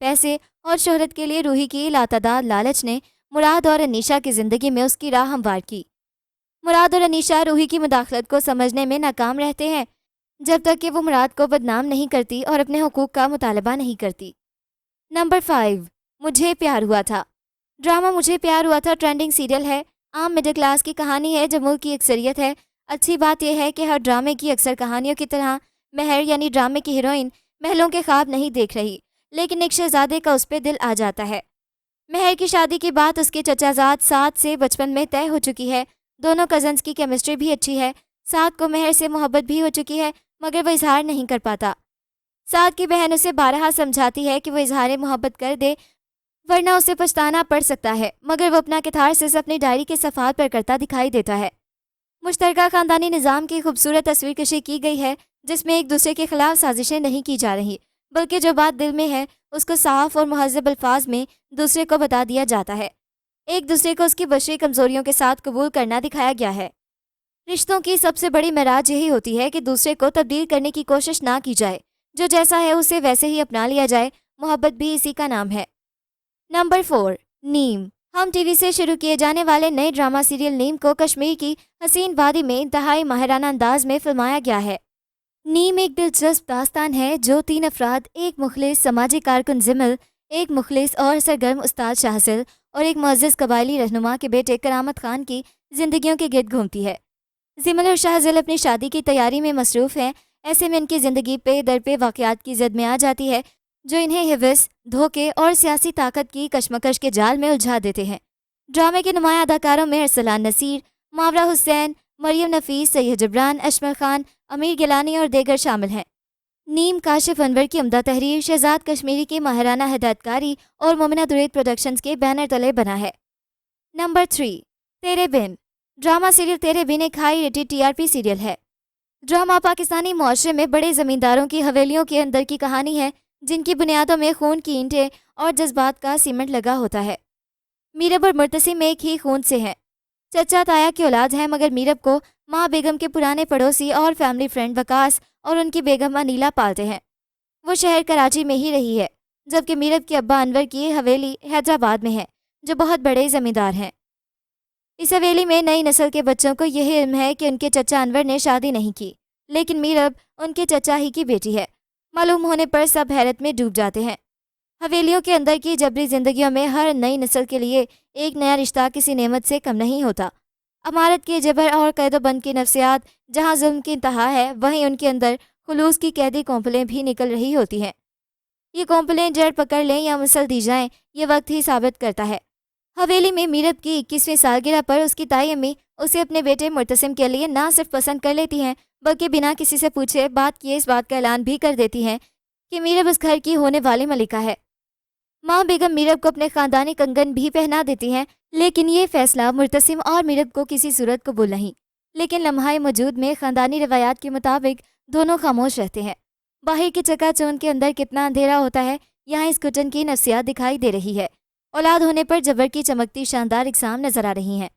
پیسے اور شہرت کے لیے روحی کی لاتعداد لالچ نے مراد اور انیشا کی زندگی میں اس کی راہ ہموار کی۔ مراد اور انیشا روحی کی مداخلت کو سمجھنے میں ناکام رہتے ہیں جب تک کہ وہ مراد کو بدنام نہیں کرتی اور اپنے حقوق کا مطالبہ نہیں کرتی۔ نمبر 5، مجھے پیار ہوا تھا۔ ڈرامہ مجھے پیار ہوا تھا ٹرینڈنگ سیریل ہے، عام مڈل کلاس کی کہانی ہے جو ملک کی اکثریت ہے۔ اچھی بات یہ ہے کہ ہر ڈرامے کی اکثر کہانیوں کی طرح مہر یعنی ڈرامے کی ہیروئن محلوں کے خواب نہیں دیکھ رہی، لیکن ایک شہزادے کا اس پہ دل آ جاتا ہے۔ مہر کی شادی کی بات اس کے چچا زاد سعد سے بچپن میں طے ہو چکی ہے۔ دونوں کزنز کی کیمسٹری بھی اچھی ہے۔ سعد کو مہر سے محبت بھی ہو چکی ہے مگر وہ اظہار نہیں کر پاتا۔ سعد کی بہن اسے بارہا سمجھاتی ہے کہ وہ اظہار محبت کر دے ورنہ اسے پچھتانا پڑ سکتا ہے، مگر وہ اپنا کتھارسس اپنی ڈائری کے صفحات پر کرتا دکھائی دیتا ہے۔ مشترکہ خاندانی نظام کی خوبصورت تصویر کشی کی گئی ہے جس میں ایک دوسرے کے خلاف سازشیں نہیں کی جا رہی، بلکہ جو بات دل میں ہے اس کو صاف اور مہذب الفاظ میں دوسرے کو بتا دیا جاتا ہے۔ ایک دوسرے کو اس کی بشری کمزوریوں کے ساتھ قبول کرنا دکھایا گیا ہے۔ رشتوں کی سب سے بڑی معراج یہی ہوتی ہے کہ دوسرے کو تبدیل کرنے کی کوشش نہ کی جائے، جو جیسا ہے اسے ویسے ہی اپنا لیا جائے۔ محبت بھی اسی کا نام ہے۔ نمبر 4، نیم۔ ہم ٹی وی سے شروع کیے جانے والے نئے ڈرامہ سیریل نیم کو کشمیر کی حسین وادی میں انتہائی ماہرانہ انداز میں فلمایا گیا ہے۔ نیم ایک دلچسپ داستان ہے جو 3 افراد، ایک مخلص سماجی کارکن زمل، ایک مخلص اور سرگرم استاد شاہزل اور ایک معزز قبائلی رہنما کے بیٹے کرامت خان کی زندگیوں کے گرد گھومتی ہے۔ زمل اور شاہزل اپنی شادی کی تیاری میں مصروف ہیں، ایسے میں ان کی زندگی پہ در پہ واقعات کی زد میں آ جاتی ہے جو انہیں حوث، دھوکے اور سیاسی طاقت کی کشمکش کے جال میں الجھا دیتے ہیں۔ ڈرامے کے نمایاں اداکاروں میں ارسلان نصیر، ماورا حسین، مریم نفیس، سید جبران، اشمل خان، امیر گیلانی اور دیگر شامل ہیں۔ نیم کاشف انور کی عمدہ تحریر، شہزاد کشمیری کی ماہرانہ ہدایت کاری اور مومنہ درید پروڈکشنز کے بینر تلے بنا ہے۔ نمبر 3، تیرے بن۔ ڈرامہ سیریل تیرے بن ایک ہائی ریٹڈ TRP سیریل ہے۔ ڈرامہ پاکستانی معاشرے میں بڑے زمینداروں کی حویلیوں کے اندر کی کہانی ہے جن کی بنیادوں میں خون کی اینٹیں اور جذبات کا سیمنٹ لگا ہوتا ہے۔ میرب اور مرتسم ایک ہی خون سے ہیں، چچا تایا کی اولاد ہیں، مگر میرب کو ماں بیگم کے پرانے پڑوسی اور فیملی فرینڈ وکاس اور ان کی بیگم انیلا پالتے ہیں۔ وہ شہر کراچی میں ہی رہی ہے، جبکہ میرب کے ابا انور کی حویلی حیدرآباد میں ہے جو بہت بڑے زمیندار ہیں۔ اس حویلی میں نئی نسل کے بچوں کو یہ علم ہے کہ ان کے چچا انور نے شادی نہیں کی، لیکن میرب ان کے چچا ہی کی بیٹی ہے۔ معلوم ہونے پر سب حیرت میں ڈوب جاتے ہیں۔ حویلیوں کے اندر کی جبری زندگیوں میں ہر نئی نسل کے لیے ایک نیا رشتہ کسی نعمت سے کم نہیں ہوتا۔ عمارت کے جبر اور قید و بند کی نفسیات جہاں ظلم کی انتہا ہے، وہیں ان کے اندر خلوص کی قیدی کونپلیں بھی نکل رہی ہوتی ہیں۔ یہ کونپلیں جڑ پکڑ لیں یا مسل دی جائیں، یہ وقت ہی ثابت کرتا ہے۔ حویلی میں میرب کی 21ویں سالگرہ پر اس کی تائی امی اسے اپنے بیٹے مرتسم کے لیے نہ صرف پسند کر لیتی ہیں بلکہ بنا کسی سے پوچھے بات کیے اس بات کا اعلان بھی کر دیتی ہیں کہ میرب اس گھر کی ہونے والی ملکہ ہے۔ ماں بیگم میرب کو اپنے خاندانی کنگن بھی پہنا دیتی ہیں، لیکن یہ فیصلہ مرتسم اور میرب کو کسی صورت قبول نہیں۔ لیکن لمحہ موجود میں خاندانی روایات کے مطابق دونوں خاموش رہتے ہیں۔ باہر کی چکا چون کے اندر کتنا اندھیرا ہوتا ہے، یہاں اس گھٹن کی نفسیات دکھائی دے رہی ہے۔ اولاد ہونے پر جبر کی چمکتی شاندار اقسام نظر آ رہی ہیں۔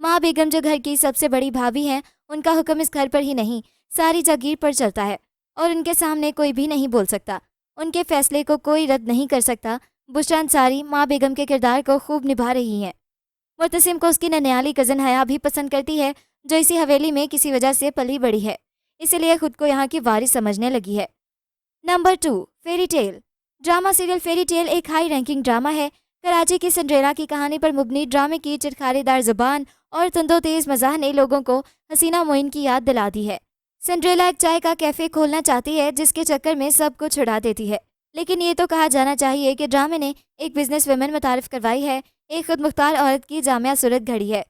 ماں بیگم جو گھر کی سب سے بڑی بھابھی ہیں، ان کا حکم اس گھر پر ہی نہیں ساری جاگیر پر چلتا ہے اور ان کے سامنے کوئی بھی نہیں بول سکتا، ان کے فیصلے کو کوئی رد نہیں کر سکتا۔ بشرا انصاری ماں بیگم کے کردار کو خوب نبھا رہی ہیں۔ مرتسم کو اس کی ننیالی کزن حیا بھی پسند کرتی ہے جو اسی حویلی میں کسی وجہ سے پلی بڑی ہے، اسی لیے خود کو یہاں کی وارث سمجھنے لگی ہے۔ Number 2، fairy tale. Drama serial fairy tale ایک ہائی رینکنگ ڈرامہ ہے۔ کراچی کی سنڈریلا کی کہانی پر مبنی ڈرامے کی چرخارے دار زبان اور تندو تیز مزاح نے لوگوں کو حسینہ معین کی یاد دلا دی ہے۔ سنڈریلا ایک چائے کا کیفے کھولنا چاہتی ہے جس کے چکر میں سب کو چھڑا دیتی ہے، لیکن یہ تو کہا جانا چاہیے کہ ڈرامے نے ایک بزنس ویمن متعارف کروائی ہے، ایک خود مختار عورت کی جامعہ صورت گھڑی ہے۔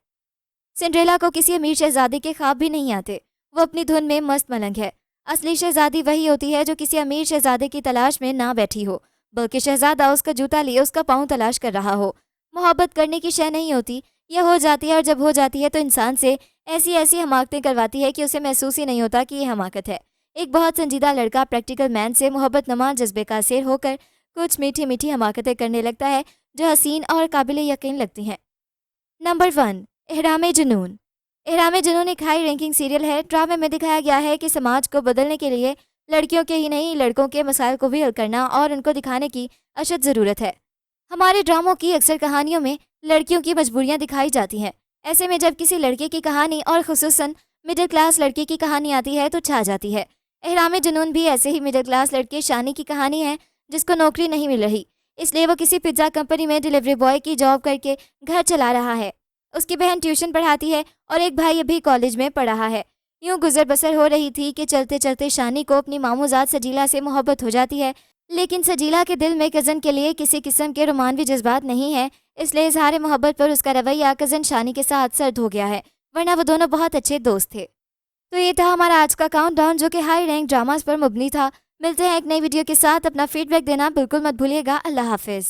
سنڈریلا کو کسی امیر شہزادے کے خواب بھی نہیں آتے، وہ اپنی دھن میں مست ملنگ ہے۔ اصلی شہزادی وہی ہوتی ہے جو کسی امیر شہزادے کی تلاش میں نہ بیٹھی ہو، بلکہ شہزادہ اس کا جوتا لیے اس کا پاؤں تلاش کر رہا ہو۔ محبت کرنے کی شے نہیں ہوتی، یہ ہو جاتی ہے، اور جب ہو جاتی ہے تو انسان سے ایسی حماقتیں کرواتی ہے کہ اسے محسوس ہی نہیں ہوتا کہ یہ حماقت ہے۔ ایک بہت سنجیدہ لڑکا پریکٹیکل مین سے محبت نما جذبے کا اسیر ہو کر کچھ میٹھی میٹھی حماقتیں کرنے لگتا ہے جو حسین اور قابل یقین لگتی ہیں۔ نمبر 1، احرام جنون۔ احرام جنون ایک ہائی رینکنگ سیریل ہے۔ ڈرامے میں دکھایا گیا ہے کہ سماج کو بدلنے کے لیے لڑکیوں کے ہی نہیں لڑکوں کے مسائل کو بھی حل کرنا اور ان کو دکھانے کی اشد ضرورت ہے۔ ہمارے ڈراموں کی اکثر کہانیوں میں لڑکیوں کی مجبوریاں دکھائی جاتی ہیں۔ ایسے میں جب کسی لڑکے کی کہانی اور خصوصاً مڈل کلاس لڑکے کی کہانی آتی ہے تو چھا جاتی ہے۔ احرام جنون بھی ایسے ہی مڈل کلاس لڑکے شانی کی کہانی ہے جس کو نوکری نہیں مل رہی، اس لیے وہ کسی پزا کمپنی میں ڈیلیوری بوائے کی جاب کر کے گھر چلا رہا ہے۔ اس کی بہن ٹیوشن پڑھاتی ہے اور ایک بھائی ابھی کالج میں پڑھ رہا ہے۔ یوں گزر بسر ہو رہی تھی کہ چلتے چلتے شانی کو اپنی ماموزاد سجیلا سے محبت ہو جاتی ہے، لیکن سجیلا کے دل میں کزن کے لیے کسی قسم کے رومانوی جذبات نہیں ہیں، اس لیے اظہار محبت پر اس کا رویہ کزن شانی کے ساتھ سرد ہو گیا ہے، ورنہ وہ دونوں بہت اچھے دوست تھے۔ تو یہ تھا ہمارا آج کا کاؤنٹ ڈاؤن جو کہ ہائی رینک ڈراماز پر مبنی تھا۔ ملتے ہیں ایک نئی ویڈیو کے ساتھ، اپنا فیڈ بیک دینا بالکل مت بھولیے گا۔ اللہ حافظ۔